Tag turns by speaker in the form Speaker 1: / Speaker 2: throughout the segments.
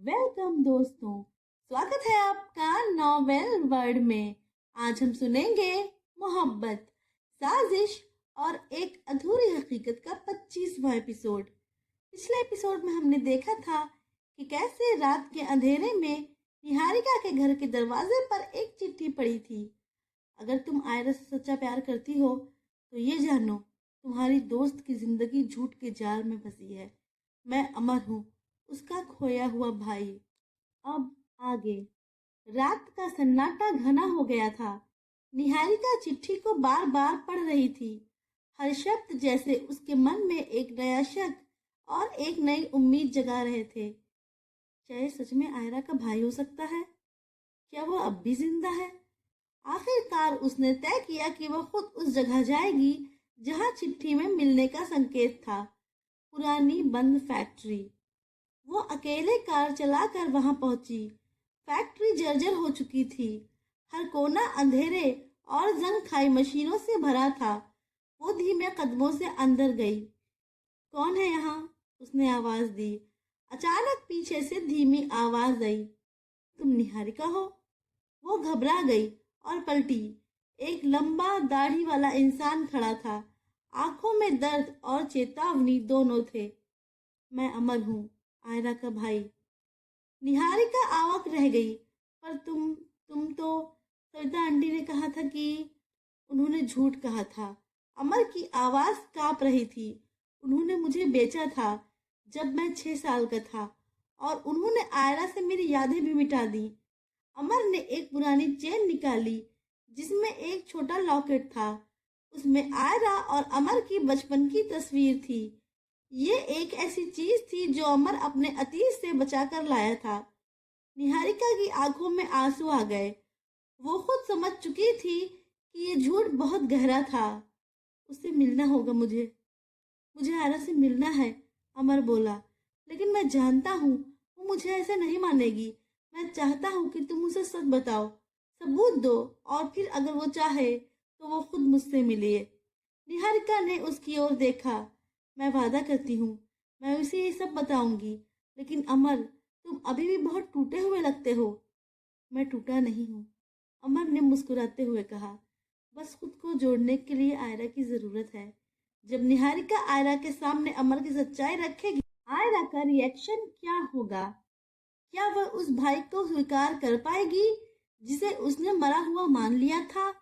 Speaker 1: Welcome दोस्तों, स्वागत है आपका नॉवेल वर्ल्ड में। आज हम सुनेंगे मोहब्बत, साजिश और एक अधूरी हकीकत का 25वां एपिसोड। पिछले एपिसोड में हमने देखा था कि कैसे रात के अंधेरे में निहारिका के घर के दरवाजे पर एक चिट्ठी पड़ी थी। अगर तुम आयरा से सच्चा प्यार करती हो तो ये जानो, तुम्हारी दोस्त की जिंदगी झूठ के जाल में फंसी है। मैं अमर हूँ, उसका खोया हुआ भाई। अब आगे। रात का सन्नाटा घना हो गया था। निहारिका चिट्ठी को बार बार पढ़ रही थी। हर शब्द जैसे उसके मन में एक नया शक और एक नई उम्मीद जगा रहे थे। क्या ये सच में आयरा का भाई हो सकता है? क्या वो अब भी जिंदा है? आखिरकार उसने तय किया कि वह खुद उस जगह जाएगी जहां चिट्ठी में मिलने का संकेत था। पुरानी बंद फैक्ट्री। वो अकेले कार चलाकर वहां पहुंची। फैक्ट्री जर्जर हो चुकी थी। हर कोना अंधेरे और जंग खाई मशीनों से भरा था। वो धीमे कदमों से अंदर गई। कौन है यहाँ? उसने आवाज दी। अचानक पीछे से धीमी आवाज आई। तुम निहारिका हो? वो घबरा गई और पलटी। एक लंबा दाढ़ी वाला इंसान खड़ा था। आंखों में दर्द और चेतावनी दोनों थे। मैं अमर हूँ, आयरा का भाई। निहारिका आवाक रह गई। पर तुम तो सविता आंटी ने कहा था कि। उन्होंने झूठ कहा था। अमर की आवाज कांप रही थी। उन्होंने मुझे बेचा था जब मैं 6 साल का था, और उन्होंने आयरा से मेरी यादें भी मिटा दी। अमर ने एक पुरानी चेन निकाली जिसमें एक छोटा लॉकेट था। उसमें आयरा और अमर की बचपन की तस्वीर थी। ये एक ऐसी चीज थी जो अमर अपने अतीत से बचाकर लाया था। निहारिका की आंखों में आंसू आ गए। वो खुद समझ चुकी थी कि ये झूठ बहुत गहरा था। उससे मिलना होगा मुझे। मुझे आयरा से मिलना है, अमर बोला। लेकिन मैं जानता हूँ वो मुझे ऐसे नहीं मानेगी। मैं चाहता हूँ कि तुम उसे सच बताओ, सबूत दो, और फिर अगर वो चाहे तो वो खुद मुझसे मिले। निहारिका ने उसकी ओर देखा। मैं वादा करती हूँ, मैं उसे ये सब बताऊंगी। लेकिन अमर, तुम अभी भी बहुत टूटे हुए लगते हो। मैं टूटा नहीं हूँ, अमर ने मुस्कुराते हुए कहा। बस खुद को जोड़ने के लिए आयरा की जरूरत है। जब निहारिका आयरा के सामने अमर की सच्चाई रखेगी, आयरा का रिएक्शन क्या होगा? क्या वह उस भाई को स्वीकार कर पाएगी जिसे उसने मरा हुआ मान लिया था?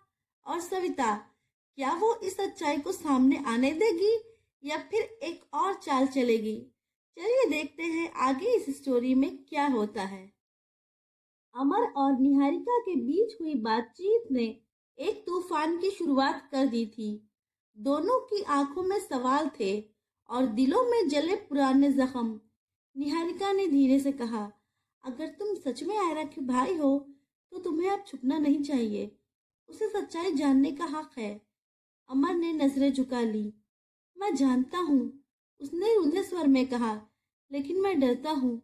Speaker 1: और सविता, क्या वो इस सच्चाई को सामने आने देगी या फिर एक और चाल चलेगी? चलिए देखते हैं आगे इस स्टोरी में क्या होता है। अमर और निहारिका के बीच हुई बातचीत ने एक तूफान की शुरुआत कर दी थी। दोनों की आंखों में सवाल थे और दिलों में जले पुराने जख्म। निहारिका ने धीरे से कहा, अगर तुम सच में आयरा के भाई हो तो तुम्हें अब छुपना नहीं चाहिए। उसे सच्चाई जानने का हक है। अमर ने नजरें झुका ली। मैं जानता हूँ, उसने रुंधे स्वर में कहा, लेकिन मैं डरता हूँ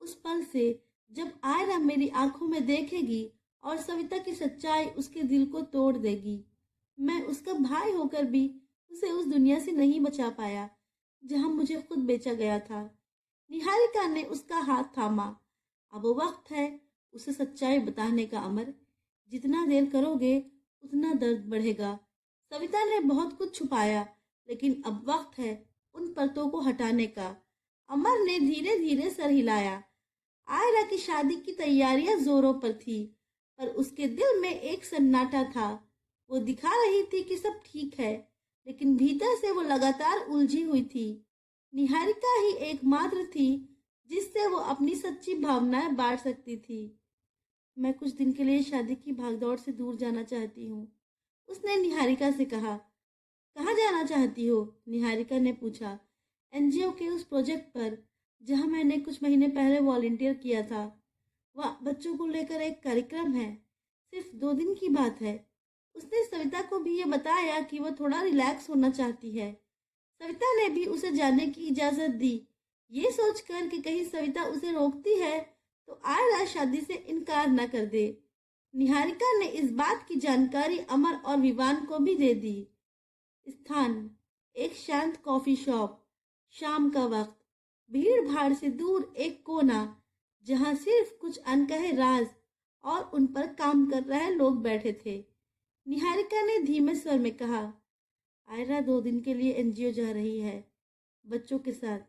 Speaker 1: उस पल से जब आयरा मेरी आंखों में देखेगी और सविता की सच्चाई उसके दिल को तोड़ देगी। मैं उसका भाई होकर भी उसे उस दुनिया से नहीं बचा पाया जहां मुझे खुद बेचा गया था। निहारिका ने उसका हाथ थामा। अब वो वक्त है उसे सच्चाई बताने का अमर। जितना देर करोगे उतना दर्द बढ़ेगा। सविता ने बहुत कुछ छुपाया, लेकिन अब वक्त है उन परतों को हटाने का। अमर ने धीरे धीरे सर हिलाया। आयरा की शादी की तैयारियां जोरों पर थी, पर उसके दिल में एक सन्नाटा था। वो दिखा रही थी कि सब ठीक है, लेकिन भीतर से वो लगातार उलझी हुई थी। निहारिका ही एकमात्र थी जिससे वो अपनी सच्ची भावनाएं बांट सकती थी। मैं कुछ दिन के लिए शादी की भागदौड़ से दूर जाना चाहती हूँ, उसने निहारिका से कहा। कहाँ जाना चाहती हो? निहारिका ने पूछा। एनजीओ के उस प्रोजेक्ट पर जहाँ मैंने कुछ महीने पहले वॉलंटियर किया था। वह बच्चों को लेकर एक कार्यक्रम है। सिर्फ 2 दिन की बात है। उसने सविता को भी ये बताया कि वह थोड़ा रिलैक्स होना चाहती है। सविता ने भी उसे जाने की इजाजत दी, ये सोचकर कि कहीं सविता उसे रोकती है तो आयरा शादी से इनकार न कर दे। निहारिका ने इस बात की जानकारी अमर और विवान को भी दे दी। स्थान, एक शांत कॉफी शॉप। शाम का वक्त। भीड़ भाड़ से दूर एक कोना जहाँ सिर्फ कुछ अनकहे राज और उन पर काम कर रहे लोग बैठे थे। निहारिका ने धीमे स्वर में कहा, आयरा 2 दिन के लिए एनजीओ जा रही है, बच्चों के साथ।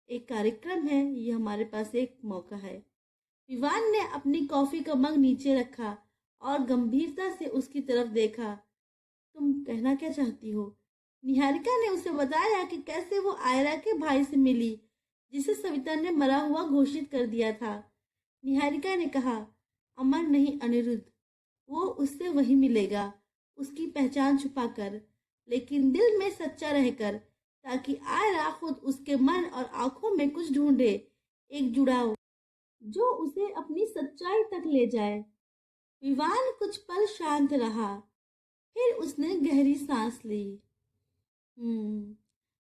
Speaker 1: एक कार्यक्रम है, ये हमारे पास एक मौका है। विवान ने अपनी कॉफी का मग नीचे रखा और गंभीरता से उसकी तरफ देखा। तुम कहना क्या चाहती हो? निहारिका ने उसे बताया कि कैसे वो आयरा के भाई से मिली, जिसे सविता ने मरा हुआ घोषित कर दिया था। निहारिका ने कहा, अमर नहीं, अनिरुद्ध। वो उससे वही मिलेगा, उसकी पहचान छुपाकर, लेकिन दिल में सच्चा रहकर, ताकि आयरा खुद उसके मन और आंखों में कुछ ढूंढे, एक जुड़ाव जो उसे अपनी सच्चाई तक ले जाए। विवान कुछ पल शांत रहा, फिर उसने गहरी सांस ली।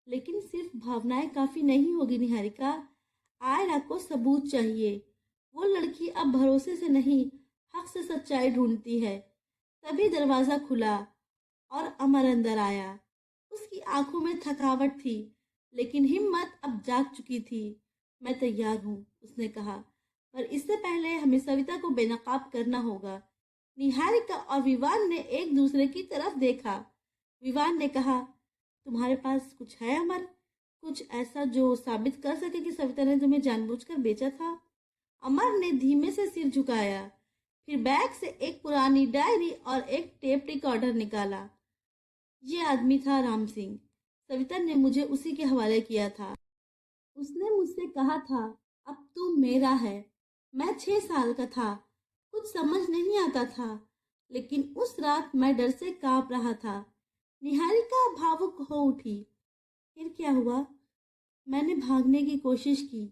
Speaker 1: लेकिन सिर्फ भावनाएं काफी नहीं होगी निहारिका। आयरा को सबूत चाहिए। वो लड़की अब भरोसे से नहीं, हक से सच्चाई ढूंढती है। तभी दरवाजा खुला और अमर अंदर आया। उसकी आंखों में थकावट थी, लेकिन हिम्मत अब जाग चुकी थी। मैं तैयार हूँ, उसने कहा, पर इससे पहले हमें सविता को बेनकाब करना होगा। निहारिका और विवान ने एक दूसरे की तरफ देखा। विवान ने कहा, तुम्हारे पास कुछ है अमर? कुछ ऐसा जो साबित कर सके कि सविता ने तुम्हें जानबूझकर बेचा था? अमर ने धीमे से सिर झुकाया, फिर बैग से एक पुरानी डायरी और एक टेप रिकॉर्डर निकाला। ये आदमी था राम सिंह। सविता ने मुझे उसी के हवाले किया था। उसने मुझसे कहा था, अब तू मेरा है। मैं 6 साल का था, कुछ समझ नहीं आता था, लेकिन उस रात मैं डर से कांप रहा था। निहारिका भावुक हो उठी। फिर क्या हुआ? मैंने भागने की कोशिश की,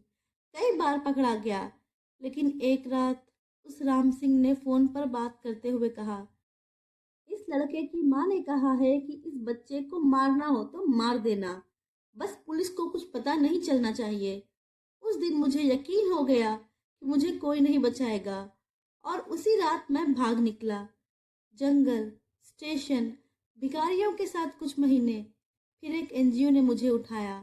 Speaker 1: कई बार पकड़ा गया, लेकिन एक रात उस राम सिंह ने फोन पर बात करते हुए कहा, इस लड़के की माँ ने कहा है कि इस बच्चे को मारना हो तो मार देना, बस पुलिस को कुछ पता नहीं चलना चाहिए। उस दिन मुझे यकीन हो गया कि मुझे कोई नहीं बचाएगा, और उसी रात मैं भाग निकला। जंगल, स्टेशन, भिखारियों के साथ कुछ महीने, फिर एक एनजीओ ने मुझे उठाया।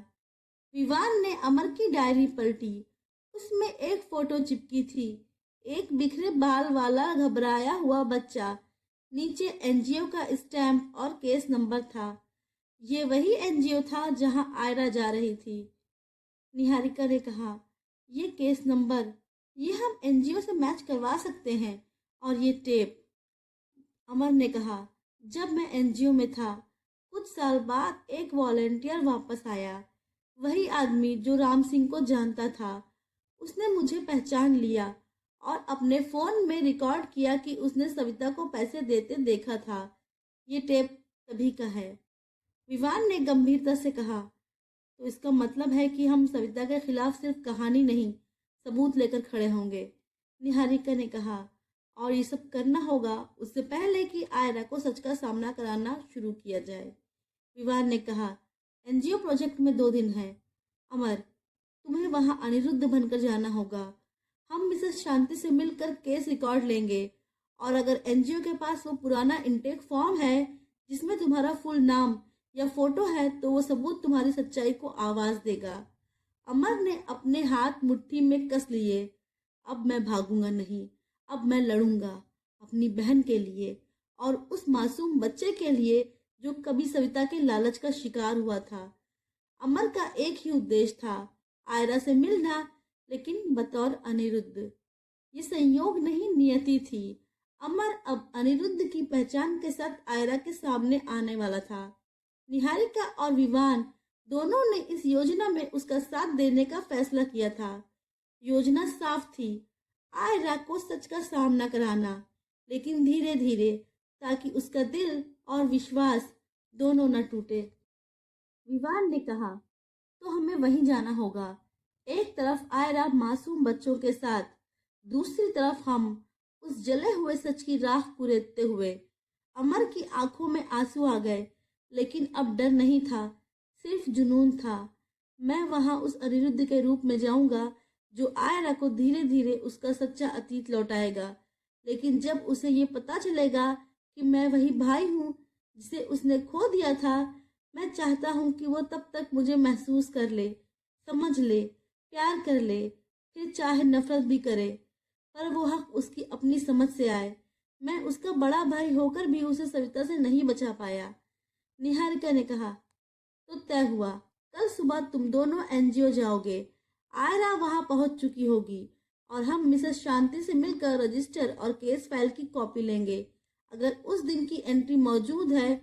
Speaker 1: विवान ने अमर की डायरी पलटी। उसमें एक फोटो चिपकी थी, एक बिखरे बाल वाला घबराया हुआ बच्चा। नीचे एनजीओ का स्टैम्प और केस नंबर था। ये वही एनजीओ था जहां आयरा जा रही थी। निहारिका ने कहा, ये केस नंबर, ये हम एनजीओ से मैच करवा सकते हैं। और ये टेप। अमर ने कहा, जब मैं एनजीओ में था, कुछ साल बाद एक वॉलंटियर वापस आया, वही आदमी जो राम सिंह को जानता था। उसने मुझे पहचान लिया और अपने फोन में रिकॉर्ड किया कि उसने सविता को पैसे देते देखा था। ये टेप तभी का है। विवान ने गंभीरता से कहा, तो इसका मतलब है कि हम सविता के खिलाफ सिर्फ कहानी नहीं, सबूत लेकर खड़े होंगे। निहारिका ने कहा, और ये सब करना होगा उससे पहले कि आयरा को सच का सामना कराना शुरू किया जाए। विवान ने कहा, एनजीओ प्रोजेक्ट में 2 दिन है। अमर, तुम्हें वहां अनिरुद्ध बनकर जाना होगा। हम मिसेस शांति से मिलकर केस रिकॉर्ड लेंगे, और अगर एनजीओ के पास वो पुराना इंटेक फॉर्म है जिसमें तुम्हारा फुल नाम या फोटो है, तो वो सबूत तुम्हारी सच्चाई को आवाज देगा। अमर ने अपने हाथ मुट्ठी में कस लिए। अब मैं भागूंगा नहीं, अब मैं लड़ूंगा, अपनी बहन के लिए और उस मासूम बच्चे के लिए जो कभी सविता के लालच का शिकार हुआ था। अमर का एक ही उद्देश्य था, आयरा से मिलना, लेकिन बतौर अनिरुद्ध। ये संयोग नहीं, नियति थी। अमर अब अनिरुद्ध की पहचान के साथ आयरा के सामने आने वाला था। निहारिका और विवान दोनों ने इस योजना में उसका साथ देने का फैसला किया था। योजना साफ थी, आयरा को सच का सामना कराना, लेकिन धीरे धीरे, ताकि उसका दिल और विश्वास दोनों न टूटे। विवान ने कहा, तो हमें वहीं जाना होगा। एक तरफ आयरा मासूम बच्चों के साथ, दूसरी तरफ हम, उस जले हुए सच की राह कुरेदते हुए। अमर की आंखों में आंसू आ गए, लेकिन अब डर नहीं था, सिर्फ जुनून था। मैं वहां उस अनिरुद्ध के रूप में जाऊंगा जो आयरा को धीरे धीरे उसका सच्चा अतीत लौटाएगा। लेकिन जब उसे ये पता चलेगा कि मैं वही भाई हूँ जिसे उसने खो दिया था, मैं चाहता हूँ कि वो तब तक मुझे महसूस कर ले, समझ ले, प्यार कर ले, फिर चाहे नफरत भी करे, पर वो हक उसकी अपनी समझ से आए। मैं उसका बड़ा भाई होकर भी उसे सविता से नहीं बचा पाया। निहारिका ने कहा। तो तय हुआ, कल सुबह तुम दोनों एनजीओ जाओगे। आयरा वहां पहुंच चुकी होगी और हम मिसेस शांति से मिलकर रजिस्टर और केस फाइल की कॉपी लेंगे। अगर उस दिन की एंट्री मौजूद है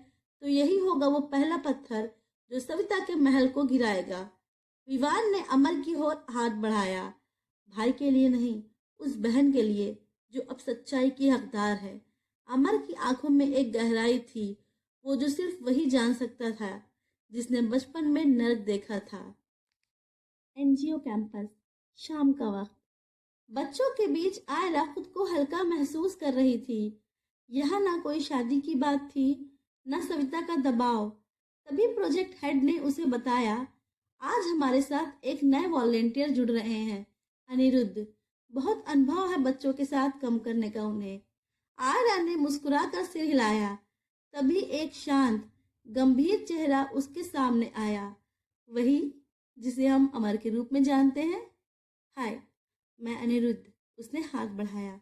Speaker 1: तो यही होगा वो पहला पत्थर जो सविता के महल को गिराएगा। विवान ने अमर की ओर हाथ बढ़ाया। भाई के लिए नहीं, उस बहन के लिए जो अब सच्चाई की हकदार है। अमर की आंखों में एक गहराई थी, वो जो सिर्फ वही जान सकता था जिसने बचपन में नर्क देखा था। एनजीओ कैंपस, शाम का वक्त। बच्चों के बीच आयरा खुद को हल्का महसूस कर रही थी। यहाँ ना कोई शादी की बात थी, न सविता का दबाव। तभी प्रोजेक्ट हेड ने उसे बताया, आज हमारे साथ एक नए वॉलेंटियर जुड़ रहे हैं, अनिरुद्ध। बहुत अनुभव है बच्चों के साथ कम करने का उन्हें। आयरा ने मुस्कुराकर सिर हिलाया। तभी एक शांत गंभीर चेहरा उसके सामने आया, वही जिसे हम अमर के रूप में जानते हैं। हाय, मैं अनिरुद्ध। उसने हाथ बढ़ाया।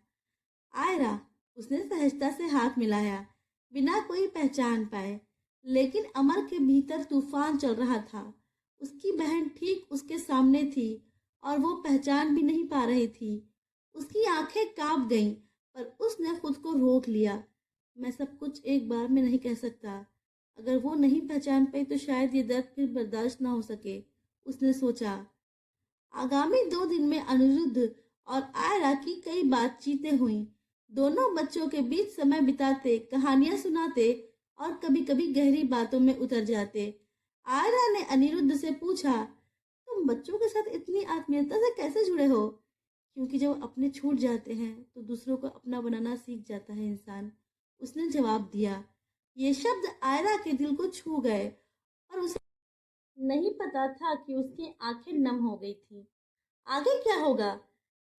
Speaker 1: आयरा, उसने सहजता से हाथ मिलाया, बिना कोई पहचान पाए। लेकिन अमर के भीतर तूफान चल रहा था। उसकी बहन ठीक उसके सामने थी और वो पहचान भी नहीं पा रही थी। उसकी आंखें कांप गईं, पर उसने खुद को रोक लिया। मैं सब कुछ एक बार में नहीं कह सकता। अगर वो नहीं पहचान पाई तो शायद ये दर्द फिर बर्दाश्त ना हो सके, उसने सोचा। आगामी 2 दिन में अनिरुद्ध और आयरा की कई बातचीतें हुई। दोनों बच्चों के बीच समय बिताते, कहानियां सुनाते और कभी कभी गहरी बातों में उतर जाते। आयरा ने अनिरुद्ध से पूछा, तुम बच्चों के साथ इतनी आत्मीयता से कैसे जुड़े हो? क्योंकि जब अपने छूट जाते हैं तो दूसरों को अपना बनाना सीख जाता है इंसान, उसने जवाब दिया। ये शब्द आयरा के दिल को छू गए और उसे नहीं पता था कि उसकी आंखें नम हो गई थी। आगे क्या होगा?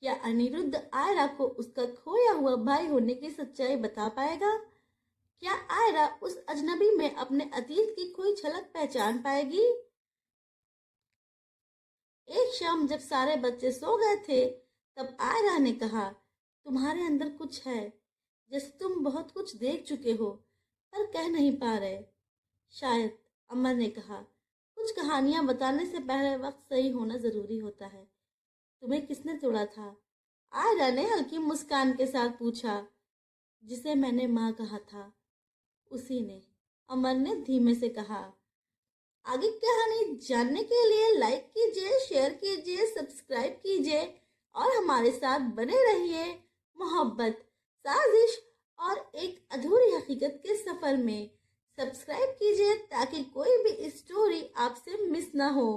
Speaker 1: क्या अनिरुद्ध आयरा को उसका खोया हुआ भाई होने की सच्चाई बता पाएगा? क्या आयरा उस अजनबी में अपने अतीत की कोई झलक पहचान पाएगी? एक शाम जब सारे बच्चे सो गए थे, तब आयरा ने कहा, तुम्हारे अंदर कुछ है, जैसे तुम बहुत कुछ देख चुके हो पर कह नहीं पा रहे। शायद, अमर ने कहा, कुछ कहानियां बताने से पहले वक्त सही होना जरूरी होता है। तुम्हें किसने तोड़ा था? आयरा ने हल्की मुस्कान के साथ पूछा। जिसे मैंने माँ कहा था, उसी ने, अमर ने धीमे से कहा। आगे कहानी जानने के लिए लाइक कीजिए, शेयर कीजिए, सब्सक्राइब कीजिए और हमारे साथ बने रहिए मोहब्बत, साजिश और एक अधूरी हकीकत के सफर में। सब्सक्राइब कीजिए ताकि कोई भी स्टोरी आपसे मिस ना हो।